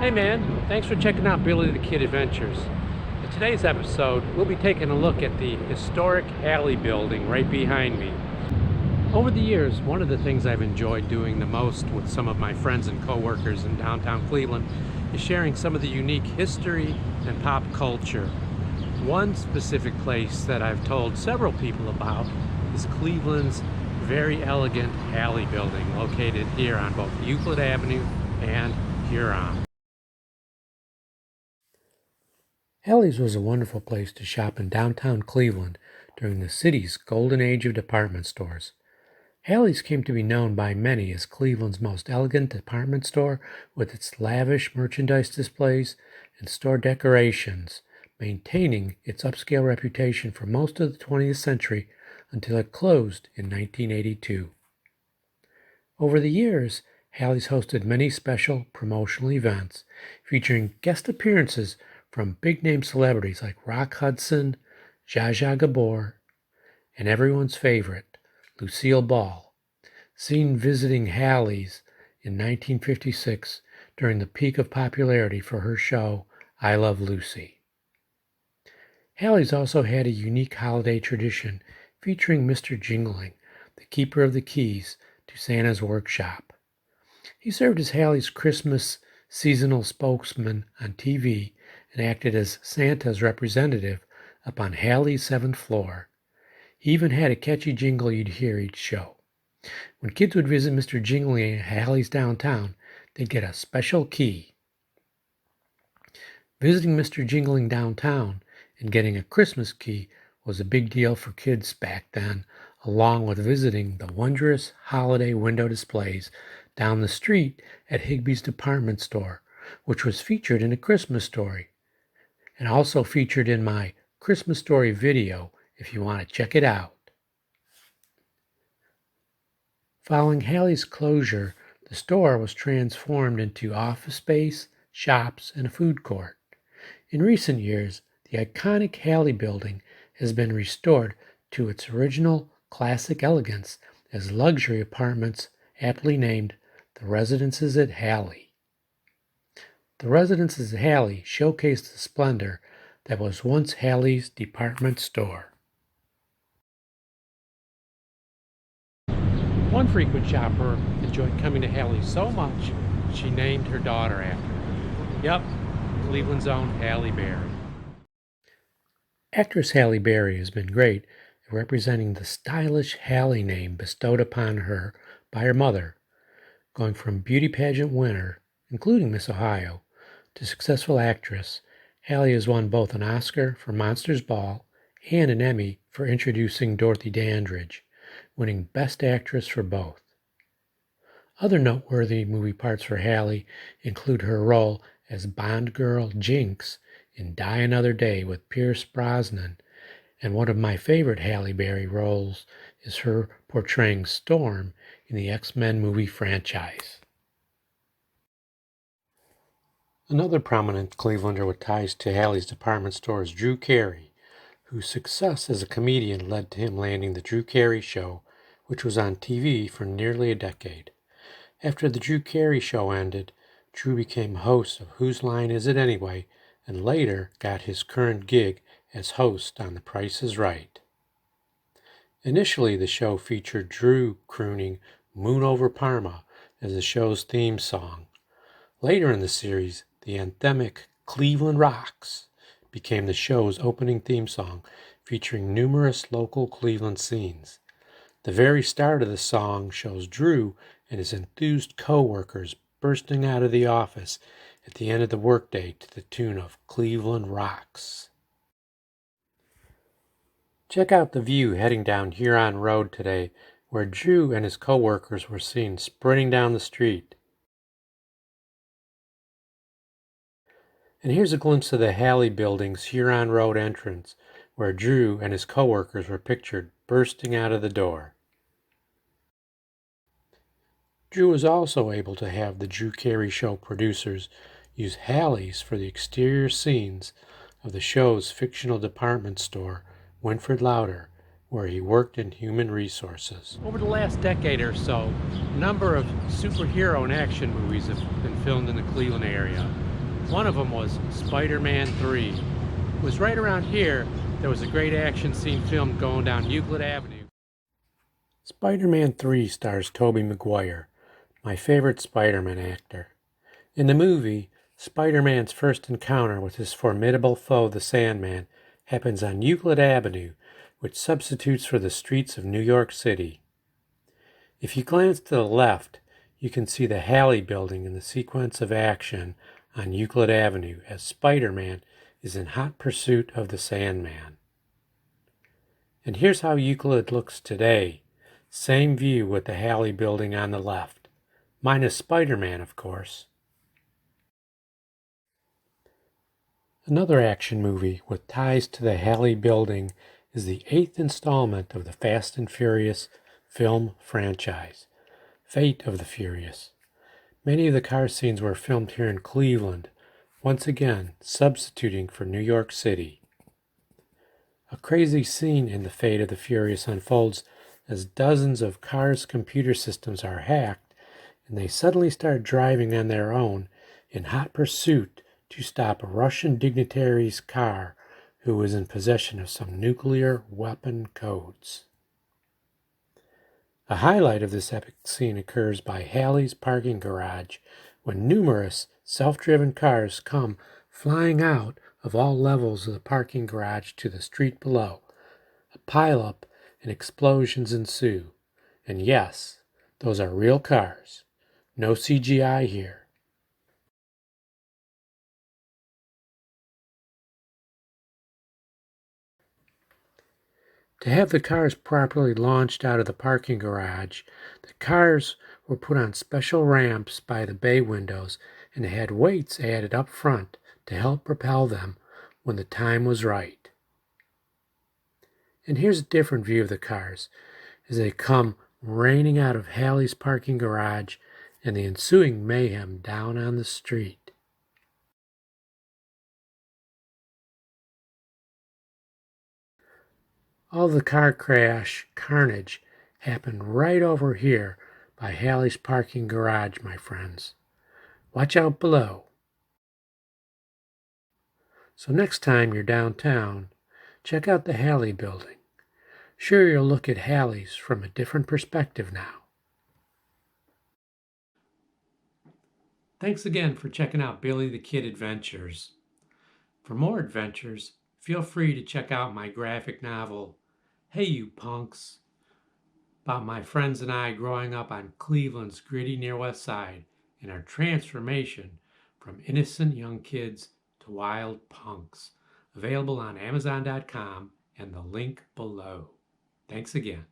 Hey man, thanks for checking out Billy the Kid Adventures. In today's episode, we'll be taking a look at the historic Halle building right behind me. Over the years, one of the things I've enjoyed doing the most with some of my friends and coworkers in downtown Cleveland is sharing some of the unique history and pop culture. One specific place that I've told several people about is Cleveland's very elegant Halle building located here on both Euclid Avenue and Huron. Halle's was a wonderful place to shop in downtown Cleveland during the city's golden age of department stores. Halle's came to be known by many as Cleveland's most elegant department store, with its lavish merchandise displays and store decorations, maintaining its upscale reputation for most of the 20th century until it closed in 1982. Over the years, Halle's hosted many special promotional events featuring guest appearances from big-name celebrities like Rock Hudson, Zsa Zsa Gabor, and everyone's favorite, Lucille Ball, seen visiting Halle's in 1956 during the peak of popularity for her show, I Love Lucy. Halle's also had a unique holiday tradition featuring Mr. Jingling, the keeper of the keys to Santa's workshop. He served as Halle's Christmas seasonal spokesman on TV and acted as Santa's representative up on Halle's 7th floor. He even had a catchy jingle you'd hear each show. When kids would visit Mr. Jingling at Halle's downtown, they'd get a special key. Visiting Mr. Jingling downtown and getting a Christmas key was a big deal for kids back then, along with visiting the wondrous holiday window displays down the street at Higbee's department store, which was featured in A Christmas Story, and also featured in my Christmas Story video if you want to check it out. Following Halle's closure, the store was transformed into office space, shops, and a food court. In recent years, the iconic Halle building has been restored to its original classic elegance as luxury apartments aptly named the Residences at Halle. The Residences at Halle showcased the splendor that was once Halle's department store. One frequent shopper enjoyed coming to Halle so much, she named her daughter after her. Yup, Cleveland's own Halle Berry. Actress Halle Berry has been great at representing the stylish Halle name bestowed upon her by her mother, going from beauty pageant winner, including Miss Ohio, to successful actress. Halle has won both an Oscar for Monsters Ball and an Emmy for introducing Dorothy Dandridge, winning Best Actress for both. Other noteworthy movie parts for Halle include her role as Bond girl Jinx in Die Another Day with Pierce Brosnan, and one of my favorite Halle Berry roles is her portraying Storm in the X-Men movie franchise. Another prominent Clevelander with ties to Halle's department store is Drew Carey, whose success as a comedian led to him landing The Drew Carey Show, which was on TV for nearly a decade. After The Drew Carey Show ended, Drew became host of Whose Line Is It Anyway, and later got his current gig as host on The Price is Right. Initially, the show featured Drew crooning Moon Over Parma as the show's theme song. Later in the series, the anthemic Cleveland Rocks became the show's opening theme song, featuring numerous local Cleveland scenes. The very start of the song shows Drew and his enthused co-workers bursting out of the office at the end of the workday to the tune of Cleveland Rocks. Check out the view heading down Huron Road today, where Drew and his co-workers were seen sprinting down the street. And here's a glimpse of the Halle building's Huron Road entrance, where Drew and his co-workers were pictured bursting out of the door. Drew was also able to have the Drew Carey Show producers use Halle's for the exterior scenes of the show's fictional department store, Winfred Louder, where he worked in human resources. Over the last decade or so, a number of superhero and action movies have been filmed in the Cleveland area. One of them was Spider-Man 3. It was right around here there was a great action scene filmed going down Euclid Avenue. Spider-Man 3 stars Tobey Maguire, my favorite Spider-Man actor. In the movie, Spider-Man's first encounter with his formidable foe, the Sandman, happens on Euclid Avenue, which substitutes for the streets of New York City. If you glance to the left, you can see the Halle building in the sequence of action on Euclid Avenue as Spider-Man is in hot pursuit of the Sandman. And here's how Euclid looks today. Same view with the Halle building on the left. Minus Spider-Man, of course. Another action movie with ties to the Halle building is the 8th installment of the Fast and Furious film franchise, Fate of the Furious. Many of the car scenes were filmed here in Cleveland, once again substituting for New York City. A crazy scene in the Fate of the Furious unfolds as dozens of cars' computer systems are hacked and they suddenly start driving on their own in hot pursuit to stop a Russian dignitary's car who was in possession of some nuclear weapon codes. A highlight of this epic scene occurs by Halle's parking garage when numerous self-driven cars come flying out of all levels of the parking garage to the street below. A pileup and explosions ensue. And yes, those are real cars. No CGI here. To have the cars properly launched out of the parking garage, the cars were put on special ramps by the bay windows and they had weights added up front to help propel them when the time was right. And here's a different view of the cars as they come raining out of Halle's parking garage and the ensuing mayhem down on the street. All the car crash carnage happened right over here by Halle's parking garage, my friends. Watch out below. So next time you're downtown, check out the Halle building. Sure, you'll look at Halle's from a different perspective now. Thanks again for checking out Billy the Kid Adventures. For more adventures, feel free to check out my graphic novel, Hey You Punks, about my friends and I growing up on Cleveland's gritty near West Side and our transformation from innocent young kids to wild punks. Available on Amazon.com and the link below. Thanks again.